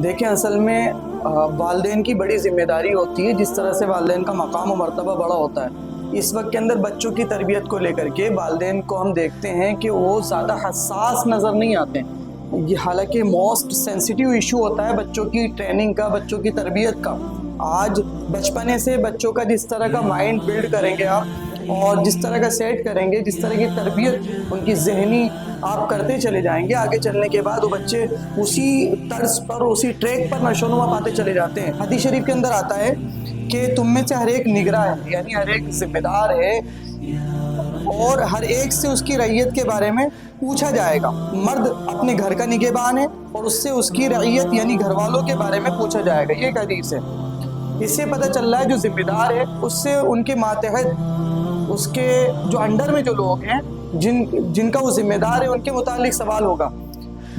دیکھیں اصل میں والدین کی بڑی ذمہ داری ہوتی ہے، جس طرح سے والدین کا مقام و مرتبہ بڑا ہوتا ہے۔ اس وقت کے اندر بچوں کی تربیت کو لے کر کے والدین کو ہم دیکھتے ہیں کہ وہ زیادہ حساس نظر نہیں آتے ہیں۔ یہ حالانکہ موسٹ سینسیٹیو ایشو ہوتا ہے بچوں کی ٹریننگ کا، بچوں کی تربیت کا۔ آج بچپنے سے بچوں کا جس طرح کا مائنڈ بلڈ کریں گے آپ، اور جس طرح کا سیٹ کریں گے، جس طرح کی تربیت ان کی ذہنی آپ کرتے چلے جائیں گے، آگے چلنے کے بعد وہ بچے اسی طرز پر، اسی ٹریک پر نشو و نما پاتے چلے جاتے ہیں۔ حدیث شریف کے اندر آتا ہے کہ تم میں سے ہر ایک نگراں ہے، یعنی ہر ایک ذمہ دار ہے، اور ہر ایک سے اس کی رعیت کے بارے میں پوچھا جائے گا۔ مرد اپنے گھر کا نگہبان ہے، اور اس سے اس کی رعیت یعنی گھر والوں کے بارے میں پوچھا جائے گا۔ یہ ایک حدیث ہے۔ اس سے پتہ چل رہا ہے جو ذمہ دار ہے اس سے ان کے ماتحت، اس کے جو انڈر میں جو لوگ ہیں، جن کا وہ ذمہ دار ہے، ان کے متعلق سوال ہوگا۔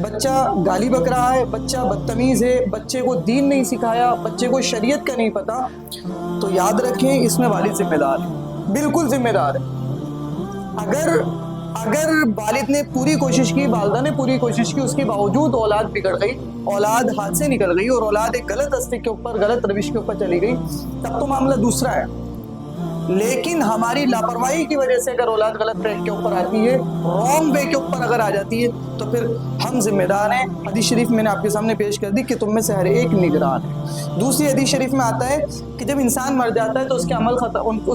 بچہ گالی بک رہا ہے، بچہ بدتمیز ہے، بچے کو دین نہیں سکھایا، بچے کو شریعت کا نہیں پتا، تو یاد رکھیں اس میں والد ذمہ دار ہے، بالکل ذمہ دار ہے۔ اگر والد نے پوری کوشش کی، والدہ نے پوری کوشش کی، اس کے باوجود اولاد بگڑ گئی، اولاد ہاتھ سے نکل گئی، اور اولاد ایک غلط راستے کے اوپر، غلط روش کے اوپر چلی گئی، تب تو معاملہ دوسرا ہے۔ لیکن ہماری لاپرواہی کی وجہ سے اگر اولاد غلط ٹریک کے اوپر آتی ہے، رانگ وے کے اوپر اگر آ جاتی ہے، تو پھر ہم ذمہ دار ہیں۔ حدیث شریف میں نے آپ کے سامنے پیش کر دی کہ تم میں سے ہر ایک نگران ہے۔ دوسری حدیث شریف میں آتا ہے کہ جب انسان مر جاتا ہے تو اس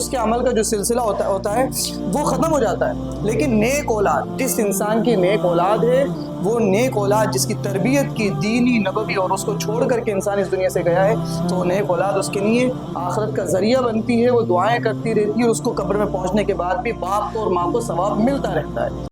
کے عمل کا جو سلسلہ ہوتا ہے وہ ختم ہو جاتا ہے، لیکن نیک اولاد، جس انسان کی نیک اولاد ہے، وہ نیک اولاد جس کی تربیت کی دینی نبوی، اور اس کو چھوڑ کر کے انسان اس دنیا سے گیا ہے، تو نیک اولاد اس کے لیے آخرت کا ذریعہ بنتی ہے، وہ دعائیں کرتی رہتی ہے، اور اس کو قبر میں پہنچنے کے بعد بھی باپ کو اور ماں کو ثواب ملتا رہتا ہے۔